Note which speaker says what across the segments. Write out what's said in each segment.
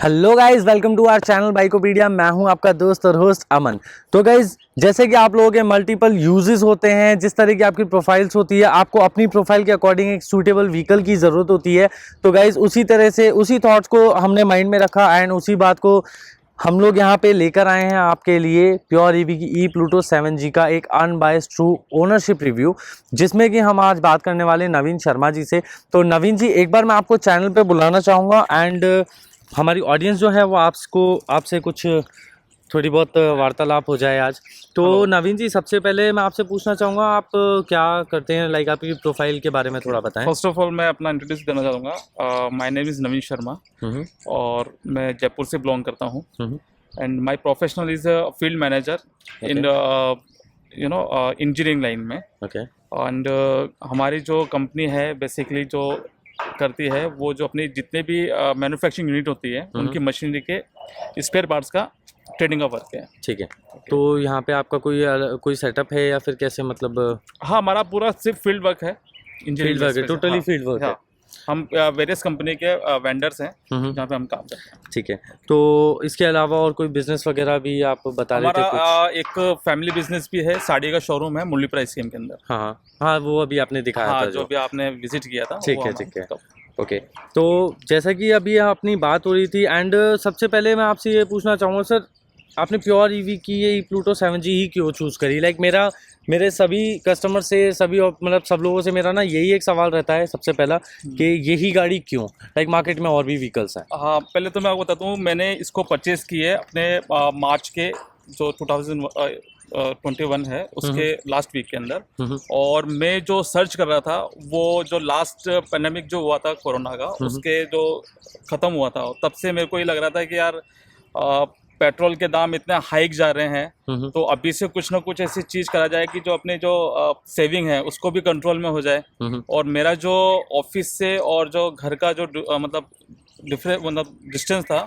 Speaker 1: Hello guys, welcome to our channel Bikopedia. मैं हूं आपका दोस्त और होस्ट अमन। तो गाइज, जैसे कि आप लोगों के मल्टीपल यूजेस होते हैं, जिस तरह की आपकी प्रोफाइल्स होती है, आपको अपनी प्रोफाइल के अकॉर्डिंग एक सूटेबल व्हीकल की ज़रूरत होती है। तो गाइज, उसी तरह से उसी थॉट्स को हमने माइंड में रखा एंड उसी बात को हम लोग यहाँ पे लेकर आए हैं आपके लिए प्योर ईवी की ई प्लूटो 7G का एक अनबायस्ड ट्रू ओनरशिप रिव्यू, जिसमें कि हम आज बात करने वाले नवीन शर्मा जी से। तो नवीन जी, एक बार मैं आपको चैनल पे बुलाना चाहूँगा एंड हमारी ऑडियंस जो है वो आपसे कुछ थोड़ी बहुत वार्तालाप हो जाए आज। तो नवीन जी, सबसे पहले मैं आपसे पूछना चाहूँगा, आप क्या करते हैं, लाइक आपकी प्रोफाइल के बारे में थोड़ा बताएं।
Speaker 2: फर्स्ट ऑफ ऑल मैं अपना इंट्रोड्यूस देना चाहूँगा। माय नेम इज़ नवीन शर्मा और मैं जयपुर से बिलोंग करता हूँ and my professional is field manager in engineering line में।
Speaker 1: ओके।
Speaker 2: एंड हमारी जो कंपनी है बेसिकली जो करती है वो जो अपनी जितने भी मैन्युफैक्चरिंग यूनिट होती है उनकी मशीनरी के स्पेयर पार्ट्स का ट्रेडिंग का वर्क है।
Speaker 1: ठीक है। तो यहाँ पे आपका कोई सेटअप है या फिर कैसे, मतलब?
Speaker 2: हाँ, हमारा पूरा सिर्फ फील्ड वर्क है।
Speaker 1: फील्ड वर्क है, टोटली फील्ड वर्क है।
Speaker 2: हम वेरियस कंपनी के वेंडर्स हैं जहाँ पे हम काम करते हैं।
Speaker 1: ठीक है। तो इसके अलावा और कोई बिजनेस वगैरह भी आप बता रहे थे कुछ?
Speaker 2: हमारा एक फैमिली बिजनेस भी है, साड़ी का शोरूम है मुरली प्राइस स्कीम के अंदर।
Speaker 1: हाँ हाँ, वो अभी आपने दिखाया था
Speaker 2: जो भी आपने विजिट किया था।
Speaker 1: ठीक है, ठीक है। ओके। तो जैसा कि अभी अपनी बात हो रही थी एंड सबसे पहले मैं आपसे ये पूछना चाहूँगा सर, आपने प्योर ईवी की ये प्लूटो 7G ही क्यों चूज़ करी? लाइक मेरे सभी कस्टमर से, सभी मतलब सब लोगों से मेरा ना यही एक सवाल रहता है सबसे पहला कि यही गाड़ी क्यों, लाइक मार्केट में और भी व्हीकल्स हैं।
Speaker 2: हाँ, पहले तो मैं आपको बताता हूँ, मैंने इसको परचेज़ की है अपने मार्च के जो 2021 है उसके लास्ट वीक के अंदर। और मैं जो सर्च कर रहा था वो जो लास्ट पैंडेमिक जो हुआ था कोरोना का, उसके जो ख़त्म हुआ था तब से मेरे को ये लग रहा था कि यार पेट्रोल के दाम इतने हाइक जा रहे हैं तो अभी से कुछ ना कुछ ऐसी चीज़ करा जाए कि जो अपने जो सेविंग है उसको भी कंट्रोल में हो जाए। और मेरा जो ऑफिस से और जो घर का जो मतलब डिस्टेंस था,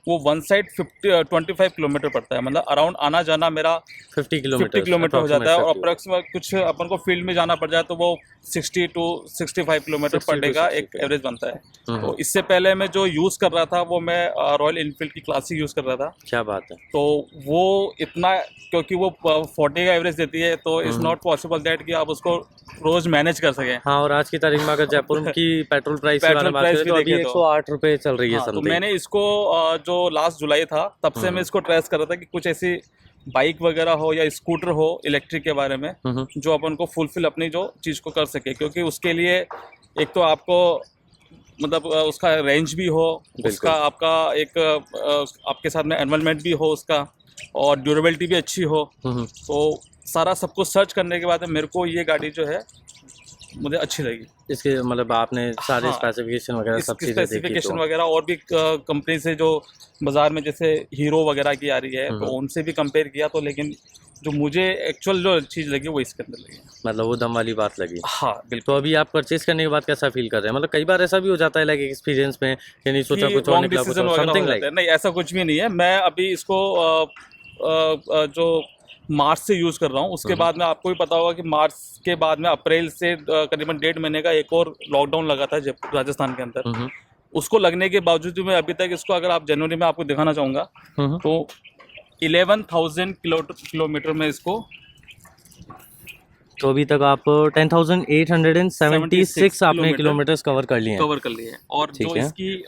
Speaker 2: वो वन साइड 25 किलोमीटर पड़ता है। मतलब अराउंड आना जाना मेरा 50 किलोमीटर हो जाता है और अप्रोक्सीमेट कुछ अपन को फील्ड में जाना पड़ जाए तो वो 60 to 65 किलोमीटर पर डे का एक एवरेज बनता है। तो इससे पहले मैं जो यूज़ कर रहा था वो मैं रॉयल इनफील्ड की क्लासिक यूज़ कर रहा था।
Speaker 1: क्या बात है।
Speaker 2: तो वो इतना, क्योंकि वो 40 का एवरेज देती है तो इट्स नॉट पॉसिबल दैट कि आप उसको रोज मैनेज कर सकें।
Speaker 1: हाँ, और आज की तारीख में अगर जयपुर की पेट्रोल प्राइस के बारे में बात करें तो अभी 108 रुपये चल रही है।
Speaker 2: हाँ, तो मैंने इसको जो लास्ट जुलाई था तब से मैं इसको ट्रेस कर रहा था कि कुछ ऐसी बाइक वगैरह हो या स्कूटर हो इलेक्ट्रिक के बारे में जो अपन को फुलफिल अपनी जो चीज़ को कर सके। क्योंकि उसके लिए एक तो आपको मतलब उसका रेंज भी हो, उसका आपका एक आपके साथ में एनवायरनमेंट भी हो उसका, और ड्यूरेबिलिटी भी अच्छी हो। तो सारा सब कुछ सर्च करने के बाद मेरे को ये गाड़ी जो है मुझे अच्छी लगी।
Speaker 1: इसके मतलब आपने सारे स्पेसिफिकेशन वगैरह सब चीज़ें देखी?
Speaker 2: स्पेसिफिकेशन वगैरह और भी कंपनी से जो बाज़ार में जैसे हीरो वगैरह की आ रही है तो उनसे भी कंपेयर किया, तो लेकिन जो मुझे एक्चुअल जो चीज़ लगी वो इसके अंदर लगी, मतलब
Speaker 1: वो दम वाली बात लगी।
Speaker 2: हाँ बिल्कुल।
Speaker 1: तो अभी आप परचेज करने के बाद कैसा फील कर रहे हैं? मतलब कई बार ऐसा भी हो जाता है लाइक एक्सपीरियंस में कि नहीं सोचा कुछ और निकला, कुछ समथिंग लाइक।
Speaker 2: नहीं, ऐसा कुछ भी नहीं है। मैं अभी इसको जो मार्च से यूज़ कर रहा हूँ, उसके बाद में आपको भी पता होगा कि मार्च के बाद में अप्रैल से करीबन 1.5 महीने का एक और लॉकडाउन लगा था जयपुर राजस्थान के अंदर। उसको लगने के बावजूद भी मैं अभी तक इसको, अगर आप जनवरी में आपको दिखाना चाहूँगा तो 11,000 किलोमीटर में इसको,
Speaker 1: तो अभी तक आप 10,876 आपने किलोमीटर्स कवर कर लिए हैं।
Speaker 2: और जो इसकी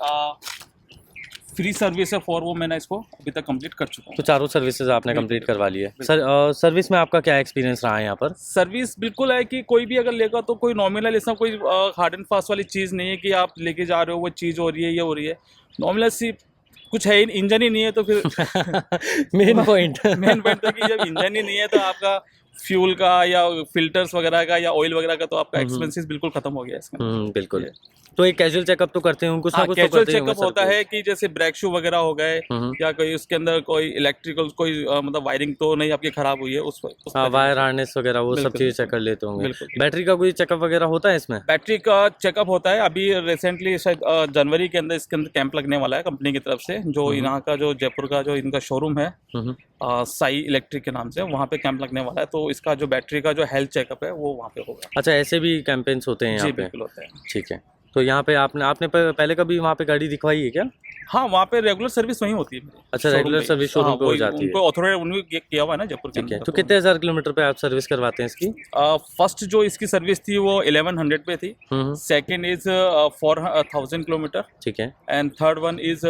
Speaker 2: फ्री सर्विस है वो मैंने इसको अभी तक कंप्लीट कर चुका हूँ।
Speaker 1: तो चारों सर्विसेज आपने कंप्लीट करवा ली है। सर, सर्विस में आपका क्या एक्सपीरियंस रहा है यहाँ पर?
Speaker 2: सर्विस बिल्कुल है कि कोई भी अगर लेगा तो कोई नॉमिनल, इसमें कोई हार्ड एंड फास्ट वाली चीज़ नहीं है कि आप लेके जा रहे हो वो चीज़ हो रही है, ये हो रही है। नॉमिनल सी कुछ है, इंजन ही नहीं है तो फिर
Speaker 1: मेन पॉइंट
Speaker 2: तो कि जब इंजन ही नहीं है तो आपका फ्यूल का या फिल्टर्स वगैरह का या ऑयल वगैरह का तो आपका एक्सपेंसेस बिल्कुल खत्म हो गया इसमें।
Speaker 1: बिल्कुल। तो एक कैजुअल चेकअप तो करते हैं, कुछ ना कुछ
Speaker 2: कैजुअल चेकअप होता है कि जैसे ब्रेक शू वगैरह हो गए या कोई उसके अंदर कोई इलेक्ट्रिकल कोई मतलब वायरिंग तो नहीं आपकी खराब हुई है, उस
Speaker 1: वायर हार्नेस वगैरह वो सब चीजें चेक कर लेते होंगे। बैटरी का कोई चेकअप वगैरह होता है इसमें?
Speaker 2: बैटरी का चेकअप होता है। अभी रिसेंटली शायद जनवरी के अंदर इसके अंदर कैंप लगने वाला है कंपनी की तरफ से, जो यहाँ का जो जयपुर का जो इनका शोरूम है साई इलेक्ट्रिक के नाम से, वहाँ पे कैंप लगने वाला है। तो इसका जो बैटरी का जो हेल्थ चेकअप है वो वहाँ पे होगा।
Speaker 1: अच्छा, ऐसे भी कैंपेन्स होते हैं यहाँ पे?
Speaker 2: बिल्कुल होते हैं।
Speaker 1: ठीक है। तो यहाँ पे आपने पहले कभी वहाँ पे गाड़ी दिखवाई है क्या?
Speaker 2: हाँ, वहाँ पे रेगुलर सर्विस वहीं होती है मेरी,
Speaker 1: अच्छा,
Speaker 2: शोरूम
Speaker 1: रेगुलर
Speaker 2: पे।
Speaker 1: सर्विस शोरूम
Speaker 2: हाँ,
Speaker 1: पे हो
Speaker 2: वही
Speaker 1: जाती है।
Speaker 2: उनको ऑथोराइज उन्होंने किया हुआ है ना जयपुर के
Speaker 1: ठीक है,
Speaker 2: अंदर।
Speaker 1: तो कितने हज़ार किलोमीटर पे आप सर्विस करवाते हैं इसकी?
Speaker 2: फर्स्ट जो इसकी सर्विस थी वो 1100 पे थी,
Speaker 1: हम्म,
Speaker 2: सेकेंड इज 4000 किलोमीटर,
Speaker 1: ठीक है।
Speaker 2: And third one is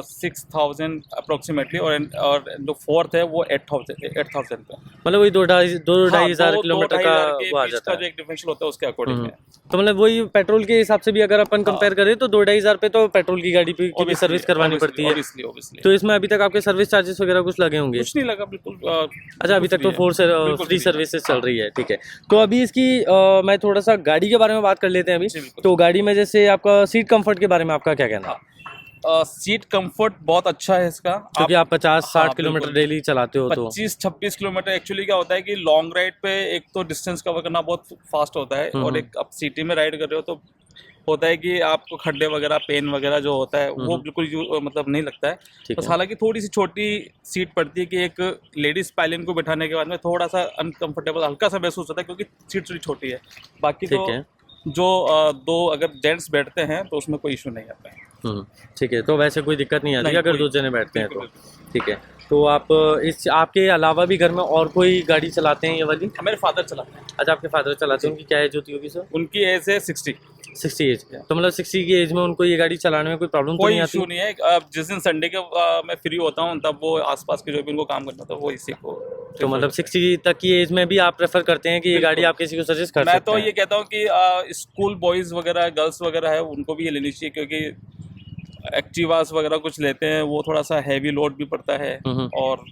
Speaker 2: 6000 approximately, और जो फोर्थ है वो 8000 पे।
Speaker 1: मतलब वही दो ढाई
Speaker 2: हाँ,
Speaker 1: हज़ार
Speaker 2: दो
Speaker 1: किलोमीटर
Speaker 2: ढाई
Speaker 1: का
Speaker 2: हज़ार के
Speaker 1: वो आ
Speaker 2: बीच
Speaker 1: जाता
Speaker 2: का
Speaker 1: है।
Speaker 2: जो एक डिफरेंशियल होता है उसके अकॉर्डिंग है।
Speaker 1: तो मतलब वही पेट्रोल के हिसाब से भी अगर अपन कंपेयर करें तो 2-2.5 पे तो पेट्रोल की गाड़ी की भी सर्विस करवानी पड़ती है।
Speaker 2: ऑब्वियसली
Speaker 1: तो इसमें अभी तक आपके सर्विस चार्जेस वगैरह कुछ लगे होंगे?
Speaker 2: कुछ नहीं लगा, बिल्कुल।
Speaker 1: अच्छा, अभी तक तो फ्री सर्विसेज चल रही है, ठीक है। तो अभी इसकी मैं थोड़ा सा गाड़ी के बारे में बात कर लेते हैं अभी।
Speaker 2: जी, बिल्कुल।
Speaker 1: तो गाड़ी में जैसे आपका सीट कंफर्ट के बारे में आपका क्या कहना है?
Speaker 2: सीट कंफर्ट बहुत अच्छा है इसका,
Speaker 1: क्योंकि आप 50-60
Speaker 2: हाँ,
Speaker 1: किलोमीटर
Speaker 2: बिल्कुल।
Speaker 1: डेली चलाते हो तो
Speaker 2: 25-26 किलोमीटर। एक्चुअली क्या होता है कि लॉन्ग राइड पे एक तो डिस्टेंस कवर करना बहुत फास्ट होता है, और एक आप सिटी में राइड कर रहे हो तो होता है कि आपको खड्डे वगैरह, पेन वगैरह जो होता है वो बिल्कुल मतलब नहीं लगता है।
Speaker 1: ठीक
Speaker 2: बस
Speaker 1: है।
Speaker 2: हालांकि थोड़ी सी छोटी सीट पड़ती है कि एक लेडीज पायलियन को बिठाने के बाद में थोड़ा सा अनकंफर्टेबल हल्का सा महसूस होता है, क्योंकि सीट थोड़ी छोटी है। बाकी
Speaker 1: ठीक
Speaker 2: तो
Speaker 1: है।
Speaker 2: जो दो अगर जेंट्स बैठते हैं तो उसमें कोई इशू नहीं आता है।
Speaker 1: ठीक है, तो वैसे कोई दिक्कत नहीं आती
Speaker 2: नहीं,
Speaker 1: अगर
Speaker 2: कोई-
Speaker 1: दो जने बैठते हैं तो।
Speaker 2: बिल्कुल,
Speaker 1: ठीक है, तो आप इस आपके अलावा भी घर में और कोई गाड़ी चलाते हैं ये वाली?
Speaker 2: मेरे फादर चलाते हैं।
Speaker 1: अच्छा, आपके फादर चलाते हैं, उनकी क्या एज होती होगी सर?
Speaker 2: उनकी एज है 60।
Speaker 1: 60 एज। तो मतलब 60 की एज में उनको ये गाड़ी चलाने में कोई प्रॉब्लम तो
Speaker 2: कोई
Speaker 1: नहीं आती?
Speaker 2: इशू नहीं है। अब जिस दिन संडे के मैं फ्री होता हूँ तब वो आसपास के जो भी उनको काम करना था वो इसी को
Speaker 1: तो मतलब 60 तक की एज में भी आप प्रेफर करते हैं कि ये गाड़ी आप किसी को सजेस्ट कर
Speaker 2: मैं
Speaker 1: सकते
Speaker 2: तो
Speaker 1: हैं?
Speaker 2: ये कहता हूँ कि स्कूल बॉयज़ वगैरह, गर्ल्स वगैरह है, उनको भी ये लेनी चाहिए, क्योंकि एक्टिवास वगैरह कुछ लेते हैं वो थोड़ा सा हैवी लोड भी पड़ता है, और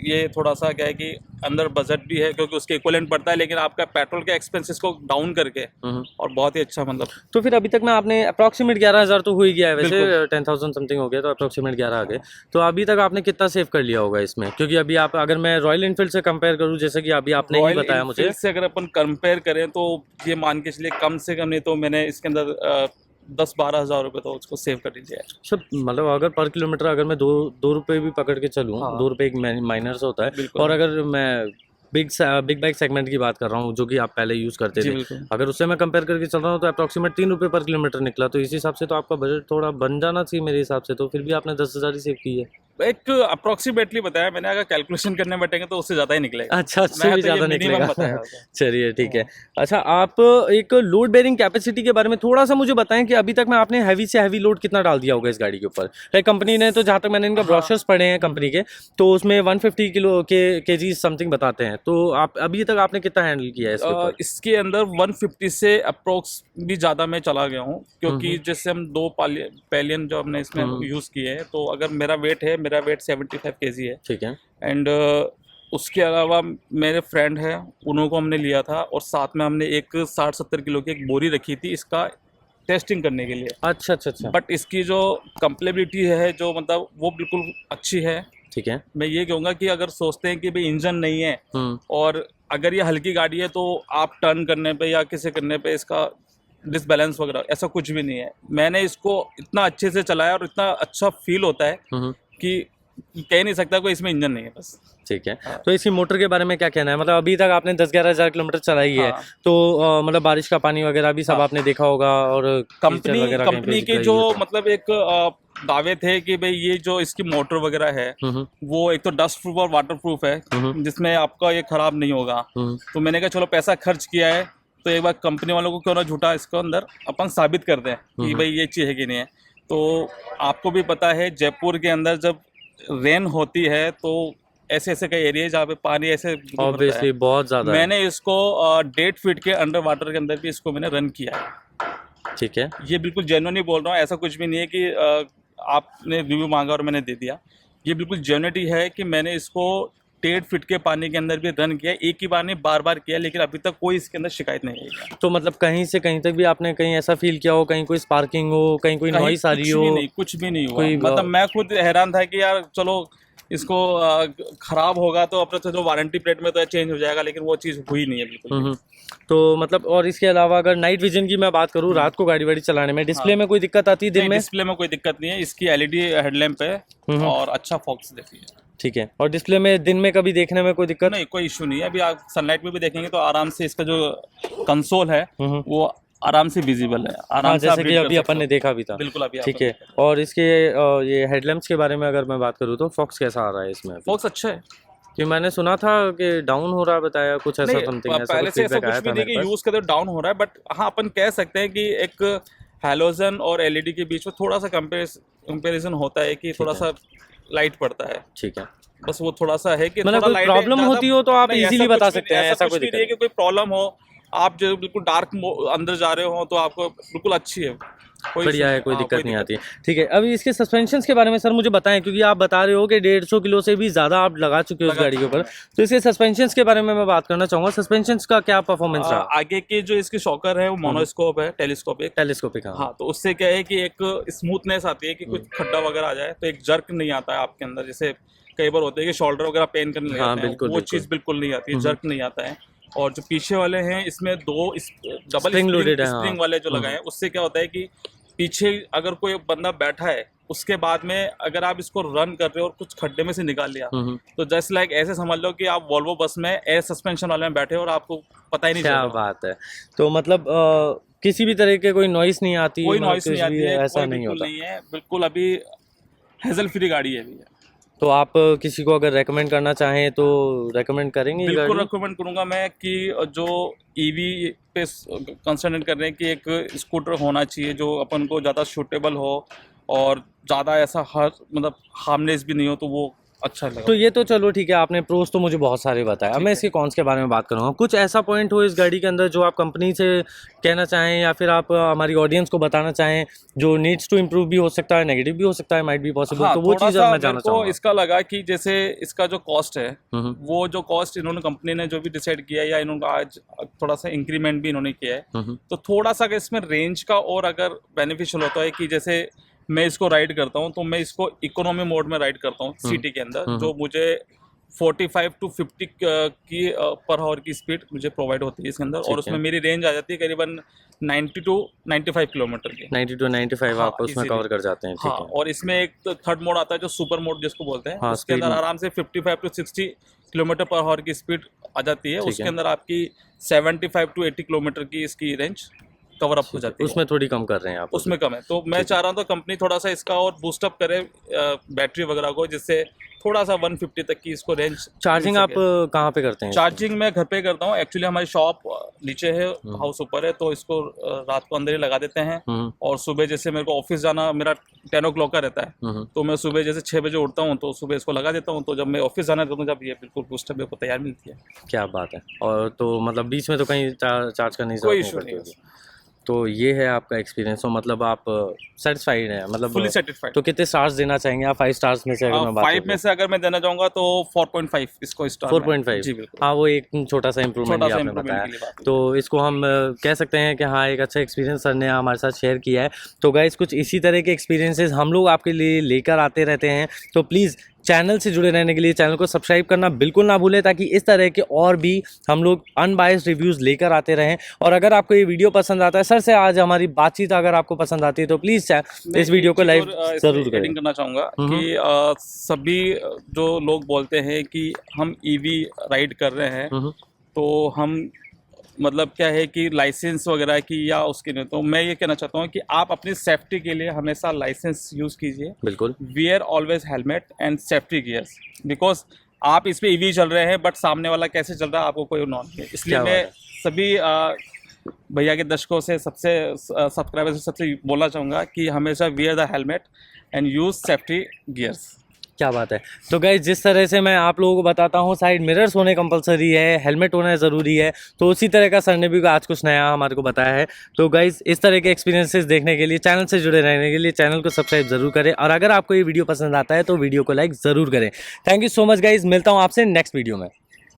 Speaker 2: ये थोड़ा सा क्या है कि अंदर बजट भी है क्योंकि उसके इक्विवेलेंट पड़ता है, लेकिन आपका पेट्रोल के एक्सपेंसेस को डाउन करके और बहुत ही अच्छा मतलब।
Speaker 1: तो फिर अभी तक में आपने अप्रॉक्सीमेट 11,000 तो हो ही गया है वैसे, 10,000 समथिंग हो गया, तो अप्रॉक्सीमेट 11 आ गए। तो अभी तक आपने कितना सेव कर लिया होगा इसमें? क्योंकि अभी आप अगर मैं रॉयल एनफील्ड से कंपेयर करूँ, जैसे कि अभी आपने ही बताया मुझे,
Speaker 2: रॉयल से अगर अपन कंपेयर करें तो ये मान के चलिए कम से कम नहीं तो मैंने इसके अंदर 10-12 हज़ार रुपये तो उसको सेव कर लीजिए।
Speaker 1: सब मतलब अगर पर किलोमीटर अगर मैं दो रुपये भी पकड़ के चलूँ,
Speaker 2: हाँ।
Speaker 1: 2 रुपये एक माइनर होता है,
Speaker 2: बिल्कुल।
Speaker 1: और अगर मैं बिग बाइक सेगमेंट की बात कर रहा हूँ जो कि आप पहले यूज़ करते
Speaker 2: जी,
Speaker 1: थे,
Speaker 2: बिल्कुल।
Speaker 1: अगर उससे मैं कंपेयर करके चल रहा हूँ तो अप्रॉक्सीमेट 3 रुपये पर किलोमीटर निकला। तो इस हिसाब से तो आपका बजट थोड़ा बन जाना चाहिए मेरे हिसाब से, तो फिर भी आपने 10,000 ही सेव की है।
Speaker 2: एक अप्रोक्सीमेटली बताया मैंने, अगर कैलकुलेशन करने बैठेंगे तो उससे ज़्यादा ही निकलेगा।
Speaker 1: अच्छा, उससे भी ज़्यादा निकलेगा।
Speaker 2: बताया
Speaker 1: चलिए ठीक है। अच्छा, आप एक लोड बेयरिंग कैपेसिटी के बारे में थोड़ा सा मुझे बताएं कि अभी तक में आपने हैवी से हैवी लोड कितना डाल दिया होगा इस गाड़ी के ऊपर? लाइक कंपनी ने तो जहाँ तक मैंने इनका ब्रोशर्स पढ़े हैं कंपनी के, तो उसमें 150 किलो केजी समथिंग बताते हैं। तो आप अभी तक आपने कितना हैंडल किया है इसके ऊपर?
Speaker 2: इसके अंदर 150 से अप्रोक्स भी ज़्यादा मैं चला गया हूँ, क्योंकि जैसे हम 2 पैलियन जो हमने इसमें यूज़ किए हैं, तो अगर मेरा वेट 75 केजी है।
Speaker 1: ठीक है।
Speaker 2: एंड उसके अलावा मेरे फ्रेंड है, उनको हमने लिया था, और साथ में हमने एक 60-70 किलो की एक बोरी रखी थी इसका टेस्टिंग करने के लिए।
Speaker 1: अच्छा अच्छा अच्छा।
Speaker 2: बट इसकी जो कंप्लेबिलिटी है, जो मतलब वो बिल्कुल अच्छी है।
Speaker 1: ठीक है।
Speaker 2: मैं ये कहूँगा कि अगर सोचते हैं कि भाई इंजन नहीं है और अगर ये हल्की गाड़ी है तो आप टर्न करने पे या किसी करने पे इसका डिसबैलेंस वगैरह ऐसा कुछ भी नहीं है। मैंने इसको इतना अच्छे से चलाया और इतना अच्छा फील होता है कि कह नहीं सकता कोई इसमें इंजन नहीं है बस।
Speaker 1: ठीक है। तो इसकी मोटर के बारे में क्या कहना है? मतलब अभी तक आपने 10-11 हज़ार किलोमीटर चलाई है, तो मतलब बारिश का पानी वगैरह भी सब आपने देखा होगा, और
Speaker 2: कंपनी के जो मतलब एक दावे थे कि भाई ये जो इसकी मोटर वगैरह है वो एक तो डस्ट प्रूफ और वाटर प्रूफ है, जिसमें आपका ये खराब नहीं होगा। तो मैंने कहा चलो पैसा खर्च किया है तो एक बार कंपनी वालों को क्यों ना झूठा इसको अंदर अपन साबित कर दें कि भाई ये चीज़ है कि नहीं है। तो आपको भी पता है जयपुर के अंदर जब रेन होती है तो ऐसे ऐसे कई एरिया जहाँ पे पानी ऐसे
Speaker 1: ऑब्वियसली बहुत ज़्यादा। मैंने
Speaker 2: इसको 1.5 फीट के अंडर वाटर के अंदर भी इसको मैंने रन किया है।
Speaker 1: ठीक है।
Speaker 2: ये बिल्कुल जेन्युइनली बोल रहा हूँ, ऐसा कुछ भी नहीं है कि आपने रिव्यू मांगा और मैंने दे दिया। ये बिल्कुल जेन्युइनिटी है कि मैंने इसको 1.5 फीट के पानी के अंदर भी रन किया, एक ही बार नहीं बार बार किया, लेकिन अभी तक कोई इसके अंदर शिकायत नहीं आई।
Speaker 1: तो मतलब कहीं से कहीं तक भी आपने कहीं ऐसा फील किया हो, कहीं कोई स्पार्किंग हो, कहीं कोई नॉइस आ रही हो?
Speaker 2: कुछ भी नहीं हुआ। मतलब मैं खुद हैरान था कि यार चलो इसको खराब होगा तो अपने तो जो वारंटी पीरियड में तो चेंज हो जाएगा, लेकिन वो चीज़ हुई नहीं है बिल्कुल।
Speaker 1: तो मतलब और इसके अलावा अगर नाइट विजन की मैं बात करूँ, रात को गाड़ी वाड़ी चलाने में डिस्प्ले में कोई दिक्कत आती है? दिन में
Speaker 2: डिस्प्ले में कोई दिक्कत नहीं है, इसकी LED हेडलैम्प है और अच्छा फॉक्स देती है।
Speaker 1: ठीक है। और डिस्प्ले में दिन में कभी देखने में कोई दिक्कत?
Speaker 2: नहीं, कोई इशू नहीं है। अभी आप सनलाइट में भी देखेंगे तो आराम से इसका जो कंसोल है वो आराम से विजिबल है, आराम
Speaker 1: हाँ,
Speaker 2: से आप
Speaker 1: जैसे कि
Speaker 2: read कर
Speaker 1: अभी
Speaker 2: सकते
Speaker 1: अपन ने
Speaker 2: हो।
Speaker 1: देखा भी था।
Speaker 2: बिल्कुल अभी
Speaker 1: ठीक है। और इसके ये हेडलैम्प्स के बारे में अगर मैं बात करूँ तो फॉक्स कैसा आ रहा है इसमें?
Speaker 2: फोक्स अच्छा है।
Speaker 1: कि मैंने सुना था कि डाउन हो रहा है, बताया कुछ ऐसा
Speaker 2: नहीं,
Speaker 1: समथिंग, ऐसा
Speaker 2: पहले
Speaker 1: कुछ
Speaker 2: से ऐसा
Speaker 1: फीडबैक
Speaker 2: कुछ
Speaker 1: आया
Speaker 2: भी
Speaker 1: था
Speaker 2: नहीं
Speaker 1: मेरे
Speaker 2: कि
Speaker 1: पास।
Speaker 2: यूज करते डाउन हो रहा है, बट हाँ अपन कह सकते हैं कि एक हैलोजन और एलईडी के बीच में थोड़ा सा कंपैरिजन होता है कि थोड़ा सा लाइट पड़ता है।
Speaker 1: ठीक है।
Speaker 2: बस वो थोड़ा सा है कि
Speaker 1: मतलब
Speaker 2: थोड़ा
Speaker 1: कोई
Speaker 2: लाइट
Speaker 1: प्रॉब्लम होती हो तो आप
Speaker 2: नहीं,
Speaker 1: इजीली
Speaker 2: ऐसा
Speaker 1: बता
Speaker 2: कुछ भी
Speaker 1: सकते हैं,
Speaker 2: ऐसा
Speaker 1: ऐसा
Speaker 2: कुछ
Speaker 1: कोई
Speaker 2: भी
Speaker 1: दिक्कत
Speaker 2: नहीं है
Speaker 1: नहीं।
Speaker 2: कि कोई प्रॉब्लम हो। आप जो बिल्कुल डार्क अंदर जा रहे हो तो आपको बिल्कुल अच्छी है, कोई
Speaker 1: बढ़िया
Speaker 2: issue
Speaker 1: है,
Speaker 2: नहीं।
Speaker 1: कोई
Speaker 2: हाँ,
Speaker 1: दिक्कत नहीं आती है। ठीक है, अभी इसके सस्पेंशंस के बारे में सर मुझे बताएं, क्योंकि आप बता रहे हो कि 150 किलो से भी ज़्यादा आप लगा चुके हो इस
Speaker 2: लगा
Speaker 1: गाड़ी के
Speaker 2: चुके
Speaker 1: ऊपर, तो इसके सस्पेंशंस के बारे में मैं बात करना चाहूँगा। सस्पेंशंस का क्या परफॉर्मेंस रहा?
Speaker 2: आगे के जो इसकी शॉकर है वो मोनोस्कोप है, टेलीस्कोपिक।
Speaker 1: टेलीस्कोपिक। हाँ।
Speaker 2: हाँ, तो उससे क्या है कि एक स्मूथनेस आती है कि कुछ खड्डा वगैरह आ जाए तो एक जर्क नहीं आता है आपके अंदर, जैसे कई बार होते हैं कि शोल्डर वगैरह पेन करने लग
Speaker 1: हाँ,
Speaker 2: जाते हैं,
Speaker 1: बिल्कुल,
Speaker 2: वो
Speaker 1: बिल्कुल।
Speaker 2: चीज़ बिल्कुल नहीं आती है, जर्क नहीं आता है। और जो पीछे वाले हैं इसमें दो डबल
Speaker 1: स्प्रिंग लोडेड है। हाँ।
Speaker 2: स्प्रिंग वाले जो लगाए हैं, उससे क्या होता है कि पीछे अगर कोई बंदा बैठा है उसके बाद में अगर आप इसको रन कर रहे हो और कुछ खड्डे में से निकाल लिया, तो जस्ट लाइक ऐसे समझ लो कि आप वॉल्वो बस में एयर सस्पेंशन वाले में बैठे हो और आपको पता ही नहीं चल
Speaker 1: क्या
Speaker 2: रहा।
Speaker 1: बात है। तो मतलब किसी भी तरह के कोई नॉइस नहीं आती,
Speaker 2: कोई
Speaker 1: मतलब
Speaker 2: नॉइस नहीं
Speaker 1: कुछ
Speaker 2: आती
Speaker 1: भी
Speaker 2: है,
Speaker 1: ऐसा
Speaker 2: कोई
Speaker 1: नहीं
Speaker 2: बिल्कुल
Speaker 1: होता?
Speaker 2: नहीं है, बिल्कुल अभी हेजल फ्री गाड़ी है अभी।
Speaker 1: तो आप किसी को अगर रेकमेंड करना चाहें तो रेकमेंड करेंगे ये
Speaker 2: बिल्कुल
Speaker 1: गाड़ी?
Speaker 2: रिकमेंड करूंगा मैं कि जो ईवी पे कंसंट्रेट कर रहे हैं कि एक स्कूटर होना चाहिए जो अपन को ज़्यादा सूटेबल हो और ज़्यादा ऐसा हर मतलब हार्मलेस भी नहीं हो, तो वो अच्छा
Speaker 1: तो
Speaker 2: लगा।
Speaker 1: ये तो चलो ठीक है, आपने प्रोस तो मुझे बहुत सारे बताया। अब मैं इसके कॉन्स के बारे में बात करूँगा। कुछ ऐसा पॉइंट हो इस गाड़ी के अंदर जो आप कंपनी से कहना चाहें, या फिर आप हमारी ऑडियंस को बताना चाहें, जो नीड्स टू इम्प्रूव भी हो सकता है, नेगेटिव भी हो सकता है, माइट बी पॉसिबल,
Speaker 2: हाँ,
Speaker 1: तो वो
Speaker 2: थोड़ा
Speaker 1: चीज़
Speaker 2: सा
Speaker 1: मैं
Speaker 2: मेरे
Speaker 1: जानना
Speaker 2: को
Speaker 1: चाहूँगा।
Speaker 2: इसका लगा कि जैसे इसका जो कॉस्ट है,
Speaker 1: हम्म,
Speaker 2: वो जो कॉस्ट इन्होंने कंपनी ने जो भी डिसाइड किया है या इन्होंने आज थोड़ा सा इंक्रीमेंट भी इन्होंने किया है,
Speaker 1: हम्म,
Speaker 2: तो थोड़ा सा अगर इसमें रेंज का और अगर बेनिफिशियल होता है कि जैसे मैं इसको राइड करता हूँ तो मैं इसको इकोनॉमी मोड में राइड करता हूँ सिटी के अंदर, जो मुझे 45 टू 50 की पर आवर की स्पीड मुझे प्रोवाइड होती है इसके अंदर, और उसमें मेरी रेंज आ जाती है करीबन 90 टू 95 किलोमीटर की।
Speaker 1: 90 to 95
Speaker 2: हाँ,
Speaker 1: आप उसमें
Speaker 2: easily।
Speaker 1: कवर कर जाते हैं। ठीक
Speaker 2: हाँ,
Speaker 1: है।
Speaker 2: और इसमें एक तो थर्ड मोड आता है जो सुपर मोड जिसको बोलते हैं,
Speaker 1: हाँ,
Speaker 2: उसके
Speaker 1: speed
Speaker 2: अंदर
Speaker 1: mode।
Speaker 2: आराम से 55 टू 60 किलोमीटर पर आवर की स्पीड आ जाती है।
Speaker 1: ठीक
Speaker 2: उसके
Speaker 1: है।
Speaker 2: अंदर आपकी 75 टू 80 किलोमीटर की इसकी रेंज कवर अप हो जाती है।
Speaker 1: उसमें थोड़ी कम कर रहे हैं आप?
Speaker 2: उसमें कम है, तो मैं चाह रहा हूँ तो कंपनी थोड़ा सा इसका और बूस्टअप करे बैटरी वगैरह को, जिससे थोड़ा सा 150 तक की इसको रेंज।
Speaker 1: चार्जिंग आप कहाँ पे करते हैं?
Speaker 2: चार्जिंग मैं घर पे करता हूँ, एक्चुअली हमारी शॉप नीचे है, हाउस ऊपर है, तो इसको रात को अंदर ही लगा देते हैं। और सुबह जैसे मेरे को ऑफिस जाना, मेरा 10 o'clock का रहता है, तो मैं सुबह जैसे 6 बजे उठता हूँ तो सुबह इसको लगा देता हूँ, तो जब मैं ऑफिस जाना रहता हूँ जब ये बिल्कुल बूस्टअप मेरे को तैयार मिलती है।
Speaker 1: क्या बात है। और तो मतलब बीच में तो कहीं चार्ज करने की
Speaker 2: कोई
Speaker 1: जरूरत
Speaker 2: इशू
Speaker 1: नहीं
Speaker 2: नहीं
Speaker 1: पड़ती
Speaker 2: है,
Speaker 1: होगी। तो ये है आपका एक्सपीरियंस, तो मतलब आप सेटिस्फाइड हैं, मतलब
Speaker 2: फुली सेटिस्फाइड।
Speaker 1: तो कितने स्टार्स देना चाहेंगे आप 5 स्टार्स में से अगर मैं बात
Speaker 2: 5 में से अगर मैं देना चाहूँगा तो 4.5 इसको स्टार
Speaker 1: 4.5?
Speaker 2: जी बिल्कुल,
Speaker 1: हाँ, वो एक छोटा सा इम्प्रूवमेंट
Speaker 2: छोटा
Speaker 1: भी
Speaker 2: सा
Speaker 1: आपने
Speaker 2: इम्प्रूवमेंट
Speaker 1: बताया।
Speaker 2: के लिए बात।
Speaker 1: तो इसको हम कह सकते हैं कि हाँ, एक अच्छा एक्सपीरियंस सर ने हमारे साथ शेयर किया है। तो गाइस, कुछ इसी तरह के एक्सपीरियंसेस हम लोग आपके लिए लेकर आते रहते हैं, तो प्लीज़ चैनल से जुड़े रहने के लिए चैनल को सब्सक्राइब करना बिल्कुल ना भूलें, ताकि इस तरह के और भी हम लोग अनबायस्ड रिव्यूज़ लेकर आते रहें। और अगर आपको ये वीडियो पसंद आता है, सर से आज हमारी बातचीत अगर आपको पसंद आती है तो प्लीज़ इस वीडियो को लाइक ज़रूर करें।
Speaker 2: एडिंग करना चाहूँगा कि सभी जो लोग बोलते हैं कि हम ईवी राइड कर रहे हैं, तो हम मतलब क्या है कि लाइसेंस वगैरह की या उसकी नहीं, तो मैं ये कहना चाहता हूँ कि आप अपनी सेफ्टी के लिए हमेशा लाइसेंस यूज़ कीजिए।
Speaker 1: बिल्कुल।
Speaker 2: Wear always helmet and safety gears, because आप इस पे ईवी चल रहे हैं बट सामने वाला कैसे चल रहा है आपको कोई नॉन है। इसलिए
Speaker 1: क्या
Speaker 2: मैं
Speaker 1: बात
Speaker 2: सभी भैया के दर्शकों से, सबसे सब्सक्राइबर से सबसे बोलना चाहूँगा कि हमेशा wear the helmet and use safety gears.
Speaker 1: क्या बात है। तो गाइस, जिस तरह से मैं आप लोगों को बताता हूँ साइड मिरर्स होने कंपलसरी है, हेलमेट होना ज़रूरी है, तो उसी तरह का सर ने भी आज कुछ नया हमारे को बताया है। तो गाइस, इस तरह के एक्सपीरियंसेस देखने के लिए, चैनल से जुड़े रहने के लिए चैनल को सब्सक्राइब जरूर करें, और अगर आपको ये वीडियो पसंद आता है तो वीडियो को लाइक ज़रूर करें। Thank you so much guys, मिलता हूँ आपसे नेक्स्ट वीडियो में।